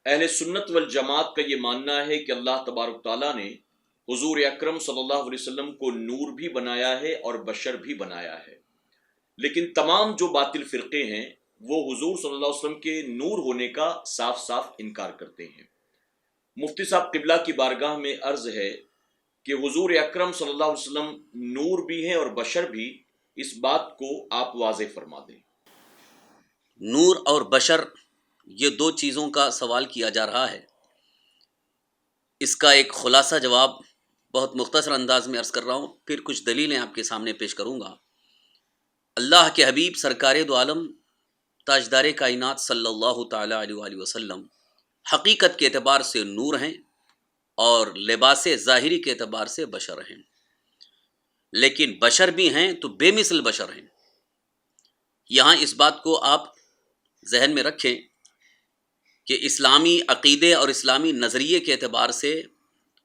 اہل سنت والجماعت کا یہ ماننا ہے کہ اللہ تبارک تعالیٰ نے حضور اکرم صلی اللہ علیہ وسلم کو نور بھی بنایا ہے اور بشر بھی بنایا ہے، لیکن تمام جو باطل فرقے ہیں وہ حضور صلی اللہ علیہ وسلم کے نور ہونے کا صاف صاف انکار کرتے ہیں۔ مفتی صاحب قبلہ کی بارگاہ میں عرض ہے کہ حضور اکرم صلی اللہ علیہ وسلم نور بھی ہیں اور بشر بھی، اس بات کو آپ واضح فرما دیں۔ نور اور بشر یہ دو چیزوں کا سوال کیا جا رہا ہے۔ اس کا ایک خلاصہ جواب بہت مختصر انداز میں عرض کر رہا ہوں، پھر کچھ دلیلیں آپ کے سامنے پیش کروں گا۔ اللہ کے حبیب سرکار دو عالم تاجدار کائنات صلی اللہ تعالیٰ علیہ وآلہ وسلم حقیقت کے اعتبار سے نور ہیں اور لباس ظاہری کے اعتبار سے بشر ہیں، لیکن بشر بھی ہیں تو بے مثل بشر ہیں۔ یہاں اس بات کو آپ ذہن میں رکھیں کہ اسلامی عقیدے اور اسلامی نظریے کے اعتبار سے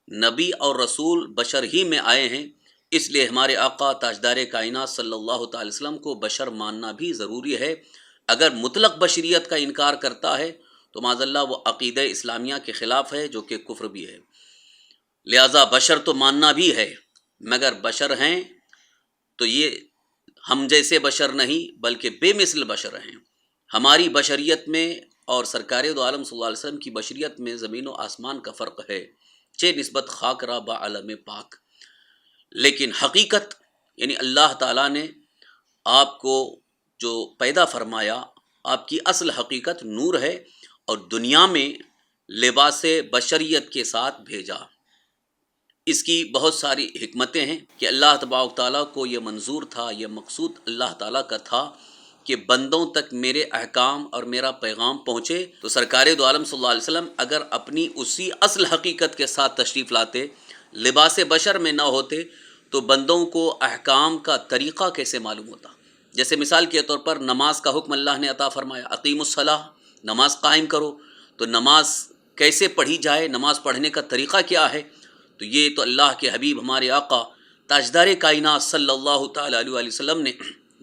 نبی اور رسول بشر ہی میں آئے ہیں، اس لیے ہمارے آقا تاجدار کائنات صلی اللہ تعالی وسلم کو بشر ماننا بھی ضروری ہے۔ اگر مطلق بشریت کا انکار کرتا ہے تو معاذ اللہ وہ عقیدہ اسلامیہ کے خلاف ہے، جو کہ کفر بھی ہے۔ لہذا بشر تو ماننا بھی ہے، مگر بشر ہیں تو یہ ہم جیسے بشر نہیں بلکہ بے مثل بشر ہیں۔ ہماری بشریت میں اور سرکار دو عالم صلی اللہ علیہ وسلم کی بشریت میں زمین و آسمان کا فرق ہے، چہ نسبت خاک را با عالم پاک۔ لیکن حقیقت یعنی اللہ تعالیٰ نے آپ کو جو پیدا فرمایا، آپ کی اصل حقیقت نور ہے اور دنیا میں لباس بشریت کے ساتھ بھیجا۔ اس کی بہت ساری حکمتیں ہیں کہ اللہ تبارک تعالیٰ کو یہ منظور تھا، یہ مقصود اللہ تعالیٰ کا تھا کہ بندوں تک میرے احکام اور میرا پیغام پہنچے۔ تو سرکار دو عالم صلی اللہ علیہ وسلم اگر اپنی اسی اصل حقیقت کے ساتھ تشریف لاتے، لباس بشر میں نہ ہوتے، تو بندوں کو احکام کا طریقہ کیسے معلوم ہوتا؟ جیسے مثال کے طور پر نماز کا حکم اللہ نے عطا فرمایا، اقیم الصلاۃ، نماز قائم کرو، تو نماز کیسے پڑھی جائے، نماز پڑھنے کا طریقہ کیا ہے؟ تو یہ تو اللہ کے حبیب ہمارے آقا تاجدار کائنات صلی اللہ تعالیٰ علیہ وآلہ وسلم نے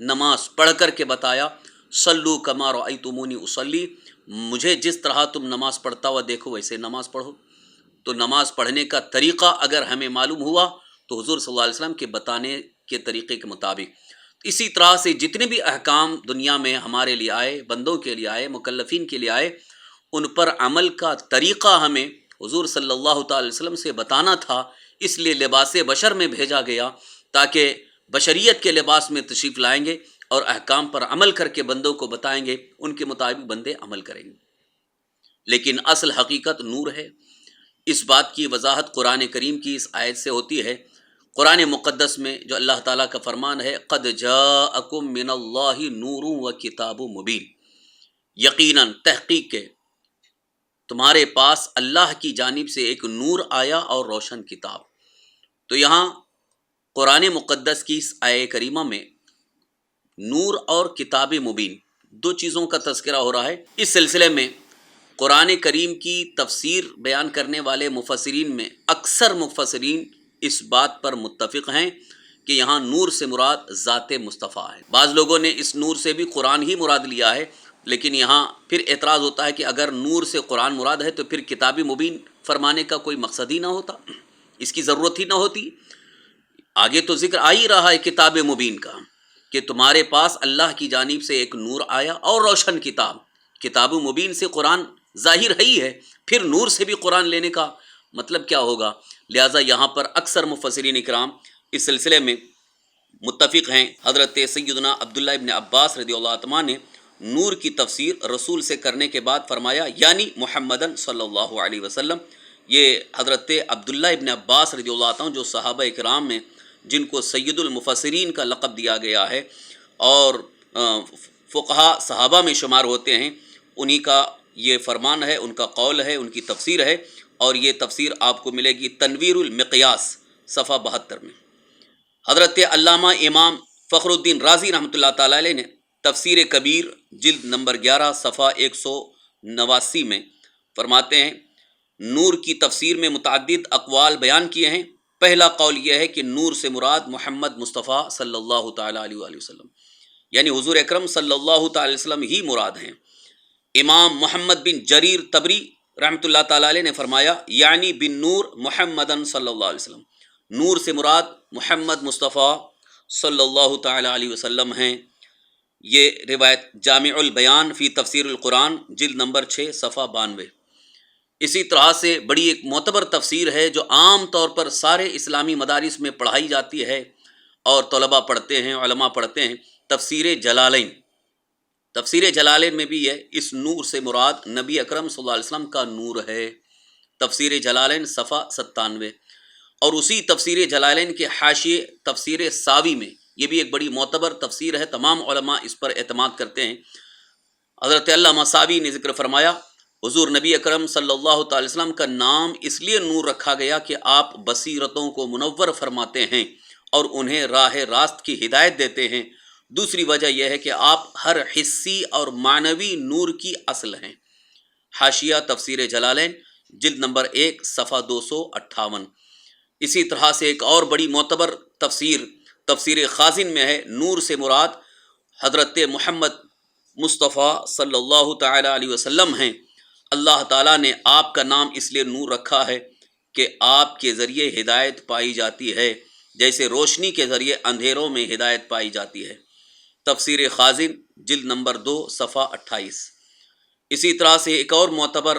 نماز پڑھ کر کے بتایا، صلو کما رأیتمونی اصلی، مجھے جس طرح تم نماز پڑھتا ہوا دیکھو ویسے نماز پڑھو۔ تو نماز پڑھنے کا طریقہ اگر ہمیں معلوم ہوا تو حضور صلی اللہ علیہ وسلم کے بتانے کے طریقے کے مطابق، اسی طرح سے جتنے بھی احکام دنیا میں ہمارے لیے آئے، بندوں کے لیے آئے، مکلفین کے لیے آئے، ان پر عمل کا طریقہ ہمیں حضور صلی اللہ تعالی وسلم سے بتانا تھا۔ اس لیے لباس بشر میں بھیجا گیا تاکہ بشریت کے لباس میں تشریف لائیں گے اور احکام پر عمل کر کے بندوں کو بتائیں گے، ان کے مطابق بندے عمل کریں گے۔ لیکن اصل حقیقت نور ہے۔ اس بات کی وضاحت قرآن کریم کی اس آیت سے ہوتی ہے۔ قرآن مقدس میں جو اللہ تعالیٰ کا فرمان ہے، قد جاءکم من اللہ نور و کتاب مبین، یقیناً تحقیق کے تمہارے پاس اللہ کی جانب سے ایک نور آیا اور روشن کتاب۔ تو یہاں قرآن مقدس کی اس آیہ کریمہ میں نور اور کتاب مبین دو چیزوں کا تذکرہ ہو رہا ہے۔ اس سلسلے میں قرآن کریم کی تفسیر بیان کرنے والے مفسرین میں اکثر مفسرین اس بات پر متفق ہیں کہ یہاں نور سے مراد ذات مصطفیٰ ہے۔ بعض لوگوں نے اس نور سے بھی قرآن ہی مراد لیا ہے، لیکن یہاں پھر اعتراض ہوتا ہے کہ اگر نور سے قرآن مراد ہے تو پھر کتاب مبین فرمانے کا کوئی مقصد ہی نہ ہوتا، اس کی ضرورت ہی نہ ہوتی۔ آگے تو ذکر آ ہی رہا ہے کتاب مبین کا، کہ تمہارے پاس اللہ کی جانب سے ایک نور آیا اور روشن کتاب۔ کتاب مبین سے قرآن ظاہر ہی ہے، پھر نور سے بھی قرآن لینے کا مطلب کیا ہوگا؟ لہٰذا یہاں پر اکثر مفسرین اکرام اس سلسلے میں متفق ہیں۔ حضرت سیدنا عبداللہ ابن عباس رضی اللہ عنہ نے نور کی تفسیر رسول سے کرنے کے بعد فرمایا، یعنی محمدن صلی اللہ علیہ وسلم۔ یہ حضرت عبداللہ ابن عباس رضی اللہ عنہ جو صحابہ اکرام میں جن کو سید المفسرین کا لقب دیا گیا ہے اور فقہا صحابہ میں شمار ہوتے ہیں، انہی کا یہ فرمان ہے، ان کا قول ہے، ان کی تفسیر ہے، اور یہ تفسیر آپ کو ملے گی تنویر المقیاس صفحہ 72 میں۔ حضرت علامہ امام فخر الدین رازی رحمۃ اللہ تعالی علیہ نے تفسیر کبیر جلد نمبر 11 صفحہ 189 میں فرماتے ہیں، نور کی تفسیر میں متعدد اقوال بیان کیے ہیں۔ پہلا قول یہ ہے کہ نور سے مراد محمد مصطفیٰ صلی اللہ تعالیٰ علیہ وآلہ وسلم، یعنی حضور اکرم صلی اللہ تعالی وسلم ہی مراد ہیں۔ امام محمد بن جریر طبری رحمۃ اللہ تعالیٰ علیہ نے فرمایا یعنی بن نور محمدن صلی اللہ علیہ وسلم، نور سے مراد محمد مصطفیٰ صلی اللہ تعالیٰ علیہ وسلم ہیں۔ یہ روایت جامع البیان فی تفسیر القرآن جلد نمبر 6 صفحہ 92۔ اسی طرح سے بڑی ایک معتبر تفسیر ہے جو عام طور پر سارے اسلامی مدارس میں پڑھائی جاتی ہے اور طلباء پڑھتے ہیں، علماء پڑھتے ہیں، تفسیر جلالین۔ تفسیر جلالین میں بھی ہے اس نور سے مراد نبی اکرم صلی اللہ علیہ وسلم کا نور ہے، تفسیر جلالین صفحہ 97۔ اور اسی تفسیر جلالین کے حاشیے تفسیر ساوی میں، یہ بھی ایک بڑی معتبر تفسیر ہے، تمام علماء اس پر اعتماد کرتے ہیں۔ حضرت علامہ ساوی نے ذکر فرمایا حضور نبی اکرم صلی اللہ تعالی وسلم کا نام اس لیے نور رکھا گیا کہ آپ بصیرتوں کو منور فرماتے ہیں اور انہیں راہ راست کی ہدایت دیتے ہیں۔ دوسری وجہ یہ ہے کہ آپ ہر حسی اور معنوی نور کی اصل ہیں۔ حاشیہ تفسیر جلالین جلد نمبر 1 صفحہ 258۔ اسی طرح سے ایک اور بڑی معتبر تفسیر خازن میں ہے نور سے مراد حضرت محمد مصطفیٰ صلی اللہ تعالی علیہ وسلم ہیں۔ اللہ تعالیٰ نے آپ کا نام اس لیے نور رکھا ہے کہ آپ کے ذریعے ہدایت پائی جاتی ہے، جیسے روشنی کے ذریعے اندھیروں میں ہدایت پائی جاتی ہے۔ تفسیر خازن جلد نمبر 2 صفحہ 28۔ اسی طرح سے ایک اور معتبر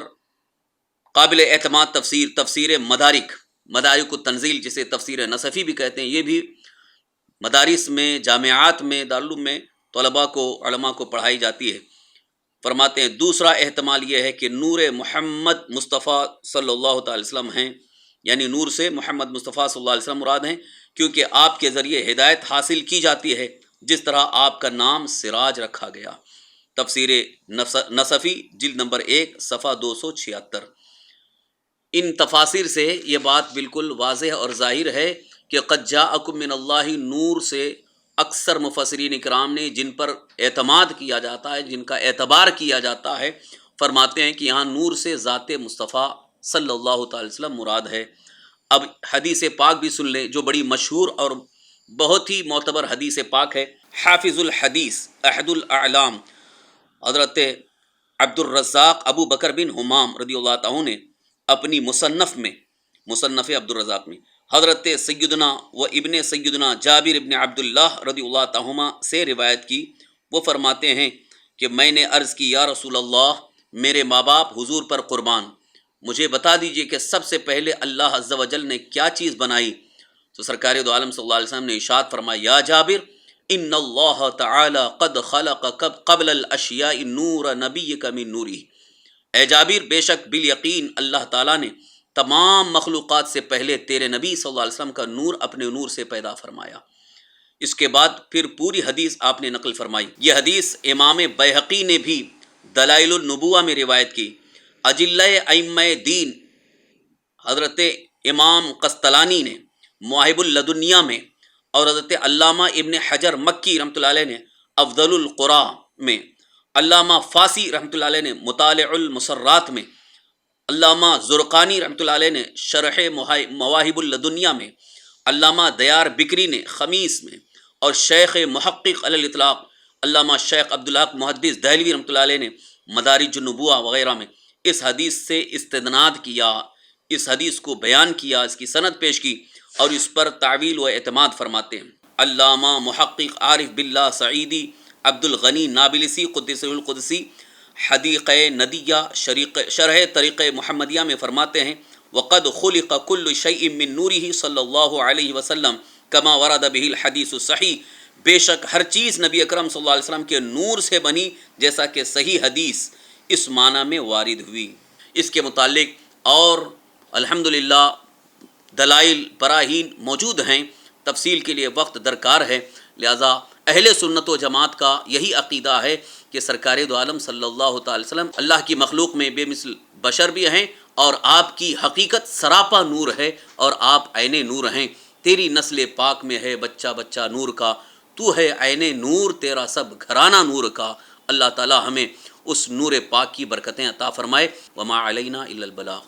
قابل اعتماد تفسیر مدارک التنزیل جسے تفسیر نصفی بھی کہتے ہیں، یہ بھی مدارس میں، جامعات میں، دارالعلوم میں طلباء کو، علماء کو پڑھائی جاتی ہے۔ فرماتے ہیں دوسرا احتمال یہ ہے کہ نور محمد مصطفیٰ صلی اللہ تعالی وسلم ہیں، یعنی نور سے محمد مصطفیٰ صلی اللہ علیہ وسلم مراد ہیں، کیونکہ آپ کے ذریعے ہدایت حاصل کی جاتی ہے، جس طرح آپ کا نام سراج رکھا گیا۔ تفسیر نصفی جلد نمبر 1 صفحہ 276۔ ان تفاسیر سے یہ بات بالکل واضح اور ظاہر ہے کہ قد جاءکم من اللہ نور سے اکثر مفسرین کرام نے جن پر اعتماد کیا جاتا ہے، جن کا اعتبار کیا جاتا ہے، فرماتے ہیں کہ یہاں نور سے ذات مصطفیٰ صلی اللہ تعالی وسلم مراد ہے۔ اب حدیث پاک بھی سن لیں جو بڑی مشہور اور بہت ہی معتبر حدیث پاک ہے۔ حافظ الحدیث احد الاعلام حضرت عبد الرزاق ابو بکر بن حمام رضی اللہ تعالیٰ نے اپنی مصنف عبد الرزاق میں حضرت سیدنا و ابن سیدنا جابر ابن عبداللہ رضی اللہ تعالیٰ سے روایت کی۔ وہ فرماتے ہیں کہ میں نے عرض کی یا رسول اللہ، میرے ماں باپ حضور پر قربان، مجھے بتا دیجئے کہ سب سے پہلے اللہ عز و جل نے کیا چیز بنائی؟ تو سرکار دو عالم صلی اللہ علیہ وسلم نے ارشاد فرمایا یا جابر ان اللہ تعالی قد خلق قبل الاشیاء نور نبیک من نوری، اے جابر بے شک بالیقین اللہ تعالیٰ نے تمام مخلوقات سے پہلے تیرے نبی صلی اللہ علیہ وسلم کا نور اپنے نور سے پیدا فرمایا۔ اس کے بعد پھر پوری حدیث آپ نے نقل فرمائی۔ یہ حدیث امام بیہقی نے بھی دلائل النبوہ میں روایت کی۔ اجلہ ائمہ دین حضرت امام قسطلانی نے مواہب اللدنیہ میں اور حضرت علامہ ابن حجر مکی رحمۃ اللہ علیہ نے افضل القراء میں، علامہ فاسی رحمۃ اللہ علیہ نے مطالع المسرات میں، علامہ زرقانی رحمۃ اللہ علیہ نے شرح مواہب اللدنیہ میں، علامہ دیار بکری نے خمیس میں، اور شیخ محقق علی الاطلاق علامہ شیخ عبدالحق محدث دہلوی رحمۃ اللہ علیہ نے مدارج النبوہ وغیرہ میں اس حدیث سے استدناد کیا، اس حدیث کو بیان کیا، اس کی سند پیش کی اور اس پر تعویل و اعتماد فرماتے ہیں۔ علامہ محقق عارف باللہ سعیدی عبد الغنی نابلسی قدسہ القدسی حدیقہ ندیہ شرح طریقہ محمدیہ میں فرماتے ہیں وقد خلق كل شيء من نوره صلی اللہ علیہ وسلم کما ورد به الحدیث الصحیح، بے شک ہر چیز نبی اکرم صلی اللہ علیہ وسلم کے نور سے بنی جیسا کہ صحیح حدیث اس معنی میں وارد ہوئی۔ اس کے متعلق اور الحمدللہ دلائل براہین موجود ہیں، تفصیل کے لیے وقت درکار ہے، لہذا اہل سنت و جماعت کا یہی عقیدہ ہے کہ سرکار دو عالم صلی اللہ تعالی وسلم اللہ کی مخلوق میں بے مثل بشر بھی ہیں اور آپ کی حقیقت سراپا نور ہے اور آپ عین نور ہیں۔ تیری نسل پاک میں ہے بچہ بچہ نور کا، تو ہے عین نور تیرا سب گھرانہ نور کا۔ اللہ تعالی ہمیں اس نور پاک کی برکتیں عطا فرمائے۔ وما علینا الا البلاغ۔